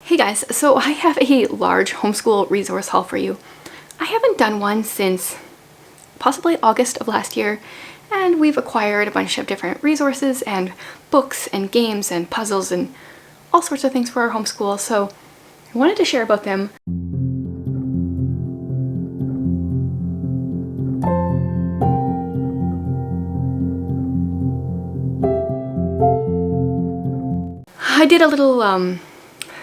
Hey guys, so I have a large homeschool resource haul for you. I haven't done one since possibly August of last year, and we've acquired a bunch of different resources and books and games and puzzles and all sorts of things for our homeschool, so I wanted to share about them. I did a little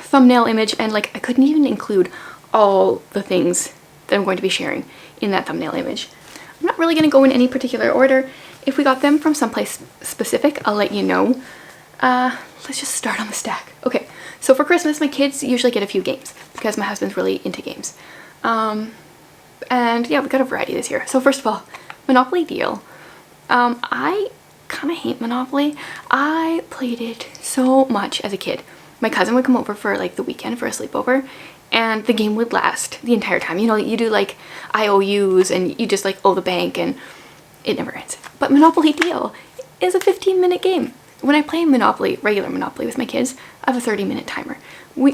thumbnail image, and I couldn't even include all the things that I'm going to be sharing in that thumbnail image. I'm not really going to go in any particular order. If we got them from someplace specific, I'll let you know. Let's just start on the stack. Okay, so for Christmas, my kids usually get a few games because my husband's really into games. And yeah, we got a variety this year. So first of all, Monopoly Deal. I kind of hate Monopoly. I played it so much as a kid. My cousin would come over for the weekend for a sleepover, and the game would last the entire time. You know, you do IOUs and you just owe the bank and it never ends. But Monopoly Deal is a 15-minute game. When I play Monopoly, regular Monopoly with my kids, I have a 30-minute timer.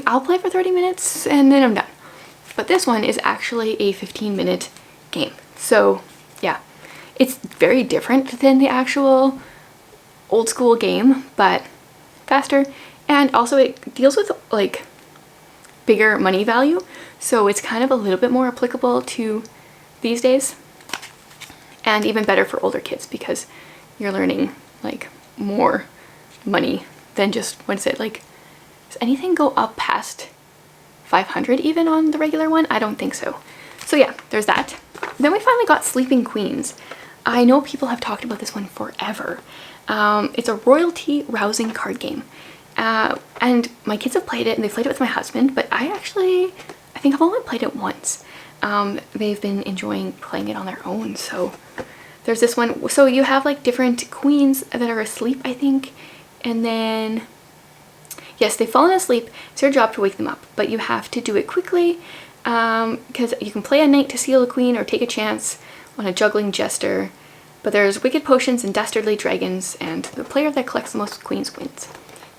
I'll play for 30 minutes and then I'm done. But this one is actually a 15-minute game. So yeah, it's very different than the actual old school game, but faster. And also it deals with bigger money value, so it's kind of a little bit more applicable to these days, and even better for older kids because you're learning more money than just, what is it, does anything go up past 500 even on the regular one? I don't think so. So yeah, there's that. Then we finally got Sleeping Queens. I know people have talked about this one forever. It's a royalty rousing card game. And my kids have played it, and they played it with my husband, but I think I've only played it once. They've been enjoying playing it on their own. So there's this one. So you have different queens that are asleep, I think, and then yes, they've fallen asleep. It's your job to wake them up, but you have to do it quickly because you can play a knight to seal a queen or take a chance on a juggling jester. But there's wicked potions and dastardly dragons, and the player that collects the most queens wins.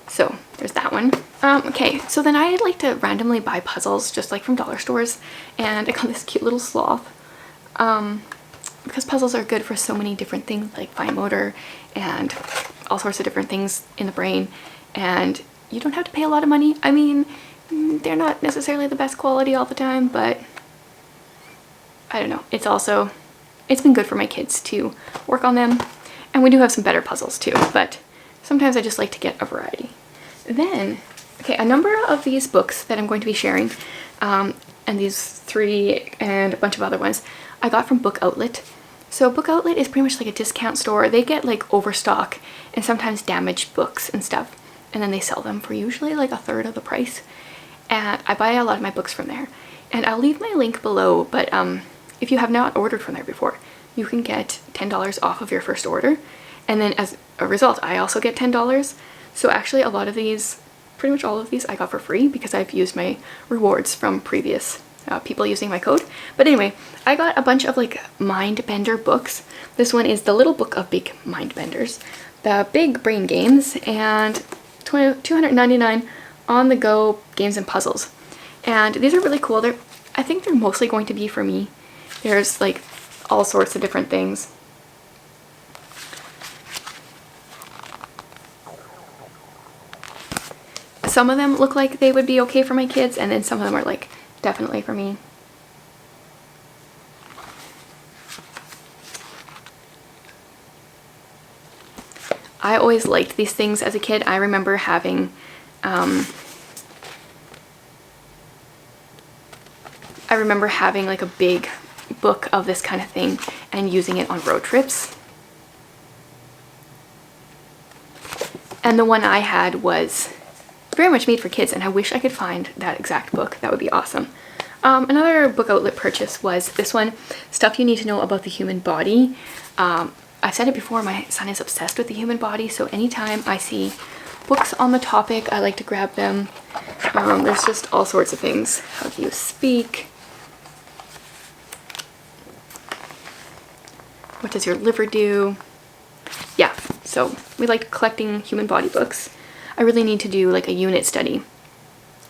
So there's that one. Okay, so then I like to randomly buy puzzles just from dollar stores, and I got this cute little sloth because puzzles are good for so many different things like fine motor and all sorts of different things in the brain, and you don't have to pay a lot of money. I mean, they're not necessarily the best quality all the time, but I don't know. It's been good for my kids to work on them, and we do have some better puzzles too, but sometimes I just like to get a variety. Then, okay, a number of these books that I'm going to be sharing, and these three and a bunch of other ones, I got from Book Outlet. So Book Outlet is pretty much like a discount store. They get overstock and sometimes damaged books and stuff, and then they sell them for usually a third of the price. And I buy a lot of my books from there. And I'll leave my link below, but if you have not ordered from there before, you can get $10 off of your first order. And then as a result, I also get $10. So actually a lot of these, pretty much all of these, I got for free because I've used my rewards from previous people using my code. But anyway, I got a bunch of mind bender books. This one is The Little Book of Big Mind Benders, the Big Brain Games, and $299 on the go games and puzzles. And these are really cool. I think they're mostly going to be for me. There's all sorts of different things. Some of them look like they would be okay for my kids, and then some of them are definitely for me. I always liked these things as a kid. I remember having a big book of this kind of thing and using it on road trips. And the one I had was very much made for kids, and I wish I could find that exact book. That would be awesome. Another Book Outlet purchase was this one, Stuff You Need to Know About the Human Body. I've said it before, my son is obsessed with the human body, so anytime I see books on the topic, I like to grab them. There's just all sorts of things. How do you speak? What does your liver do? Yeah, so we like collecting human body books. I really need to do a unit study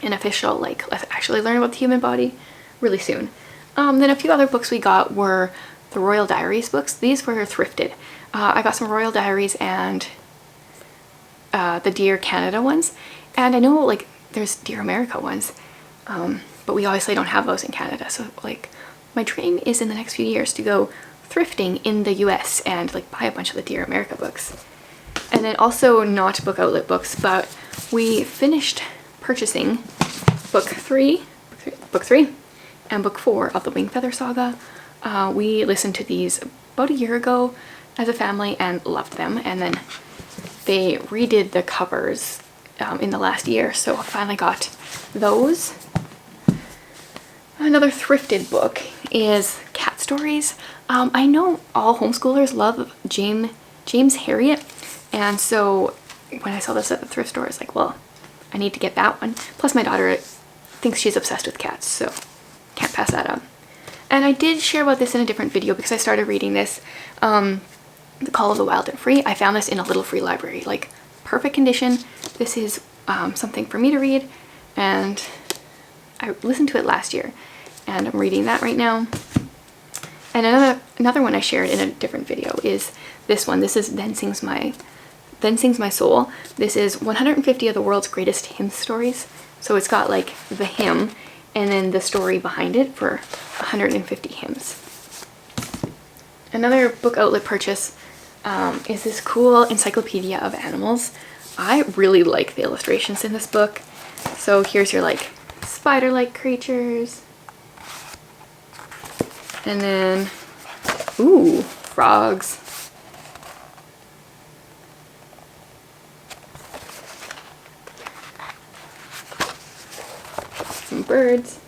an official, like, let's actually learn about the human body really soon. Then a few other books we got were the Royal Diaries books. These were thrifted. I got some Royal Diaries and the Dear Canada ones. And I know, like, there's Dear America ones, but we obviously don't have those in Canada. So, like, my dream is in the next few years to go thrifting in the US and, like, buy a bunch of the Dear America books. And then also not Book Outlet books, but we finished purchasing book three and book 4 of the Wingfeather Saga. We listened to these about a year ago as a family and loved them, and then they redid the covers in the last year, so I finally got those. Another thrifted book is Cat Stories. I know all homeschoolers love James Herriot, and so when I saw this at the thrift store, I was like, well, I need to get that one. Plus my daughter thinks she's obsessed with cats, so can't pass that up. And I did share about this in a different video because I started reading this, The Call of the Wild and Free. I found this in a little free library, like perfect condition. This is something for me to read, and I listened to it last year, and I'm reading that right now. And another one I shared in a different video is this one. This is Then Sings My Soul. This is 150 of the world's greatest hymn stories. So it's got like the hymn and then the story behind it for 150 hymns. Another Book Outlet purchase is this cool encyclopedia of animals. I really like the illustrations in this book. So here's your like spider-like creatures. And then, ooh, frogs. Some birds.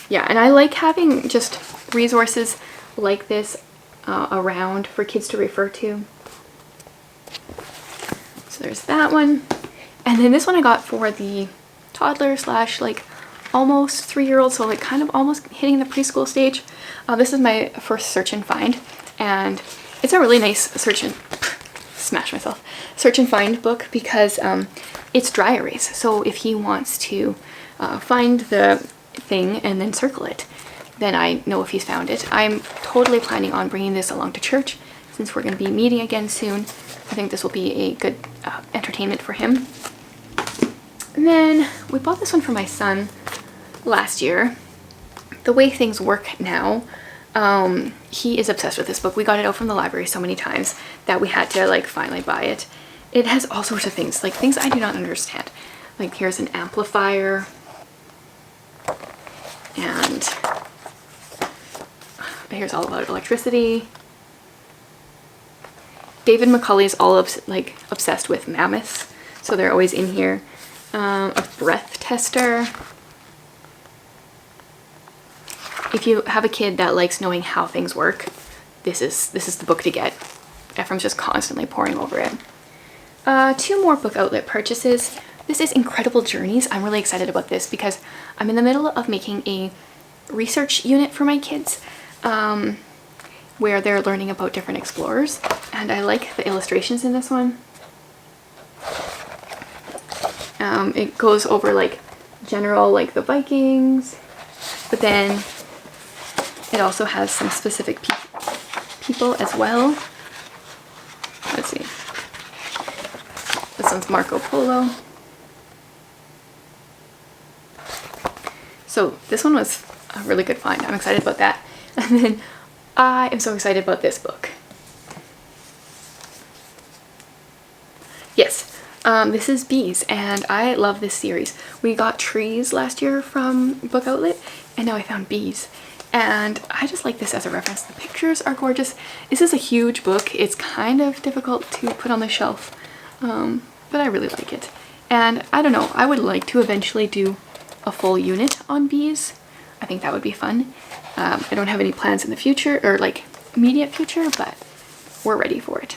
Yeah, and I like having just resources like this around for kids to refer to. So there's that one. And then this one I got for the toddler slash like almost 3-year-old, so like kind of almost hitting the preschool stage. This is my first search and find, and it's a really nice search and find book because it's dry erase. So if he wants to find the thing and then circle it, then I know if he's found it. I'm totally planning on bringing this along to church since we're going to be meeting again soon. I think this will be a good entertainment for him. And then we bought this one for my son last year. The Way Things Work Now. He is obsessed with this book. We got it out from the library so many times that we had to like finally buy it. It has all sorts of things, like things I do not understand. Like here's an amplifier, and here's all about electricity. David McCulley's all obsessed with mammoths, so they're always in here. A breath tester. If you have a kid that likes knowing how things work, this is the book to get. Ephraim's just constantly poring over it. 2 more Book Outlet purchases. This is Incredible Journeys. I'm really excited about this because I'm in the middle of making a research unit for my kids where they're learning about different explorers, and I like the illustrations in this one. It goes over like general, like the Vikings, but then it also has some specific people as well. Let's see. This one's Marco Polo. So this one was a really good find. I'm excited about that. And then I am so excited about this book. Yes, this is Bees, and I love this series. We got trees last year from Book Outlet, and now I found bees. And I just like this as a reference. The pictures are gorgeous. This is a huge book. It's kind of difficult to put on the shelf, but I really like it. And I don't know, I would like to eventually do a full unit on bees. I think that would be fun. I don't have any plans in the future, or like immediate future, but we're ready for it.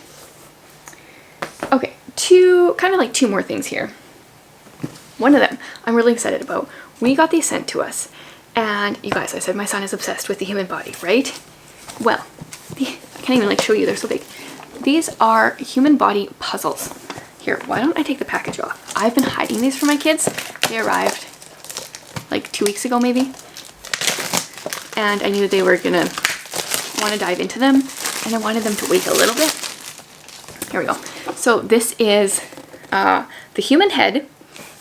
Okay, kind of like 2 more things here. One of them I'm really excited about. We got these sent to us, and you guys, I said my son is obsessed with the human body, right? Well, I can't even like show you, they're so big. These are human body puzzles. Here, why don't I take the package off? I've been hiding these for my kids. They arrived like 2 weeks ago maybe. And I knew they were gonna want to dive into them, and I wanted them to wait a little bit. Here we go. So this is the human head,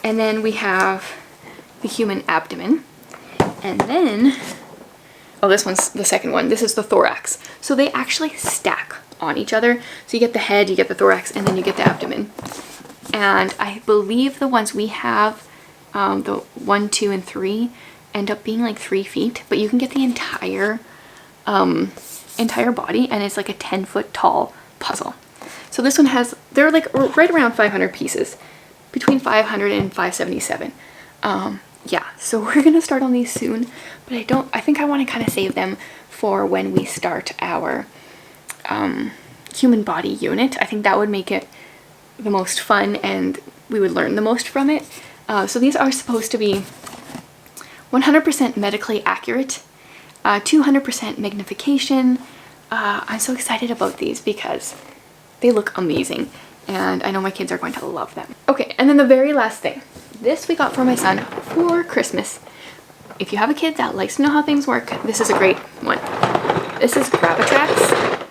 and then we have the human abdomen, and then, oh, this one's the second one. This is the thorax. So they actually stack on each other. So you get the head, you get the thorax, and then you get the abdomen. And I believe the ones we have, the 1, 2, and 3, end up being like 3 feet, but you can get the entire body, and it's like a 10-foot tall puzzle. So this one has, they're like right around 500 pieces, between 500 and 577. Yeah, so we're gonna start on these soon, but I think I want to kind of save them for when we start our human body unit. I think that would make it the most fun, and we would learn the most from it. So these are supposed to be 100% medically accurate, 200% magnification. I'm so excited about these because they look amazing, and I know my kids are going to love them. Okay, and then the very last thing. This we got for my son for Christmas. If you have a kid that likes to know how things work, this is a great one. This is Gravitrax.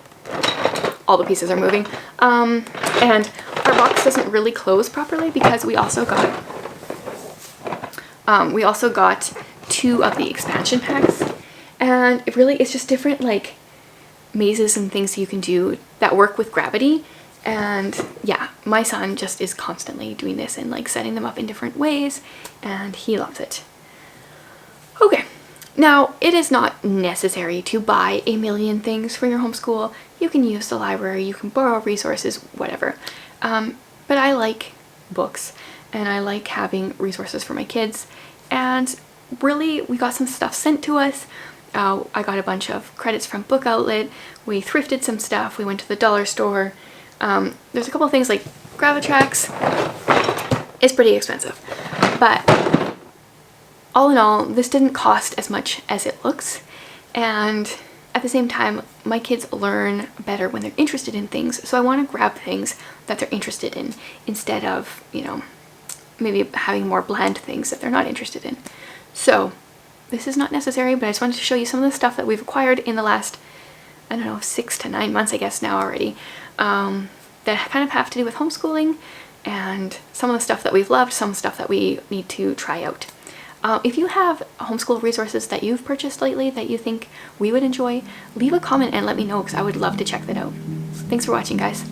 All the pieces are moving. And our box doesn't really close properly because we also got 2 of the expansion packs, and it really is just different like mazes and things you can do that work with gravity. And yeah, my son just is constantly doing this and like setting them up in different ways, and he loves it. Okay, now it is not necessary to buy a million things for your homeschool. You can use the library, you can borrow resources, whatever. But I like books, and I like having resources for my kids, and really we got some stuff sent to us. I got a bunch of credits from Book Outlet, we thrifted some stuff, we went to the dollar store. There's a couple of things like Gravitrax is pretty expensive, but all in all, this didn't cost as much as it looks, and at the same time, my kids learn better when they're interested in things, so I want to grab things that they're interested in instead of, you know, maybe having more bland things that they're not interested in. So this is not necessary, but I just wanted to show you some of the stuff that we've acquired in the last, I don't know, 6 to 9 months, I guess now already, that kind of have to do with homeschooling, and some of the stuff that we've loved, some stuff that we need to try out. If you have homeschool resources that you've purchased lately that you think we would enjoy, leave a comment and let me know, because I would love to check that out. Thanks for watching, guys.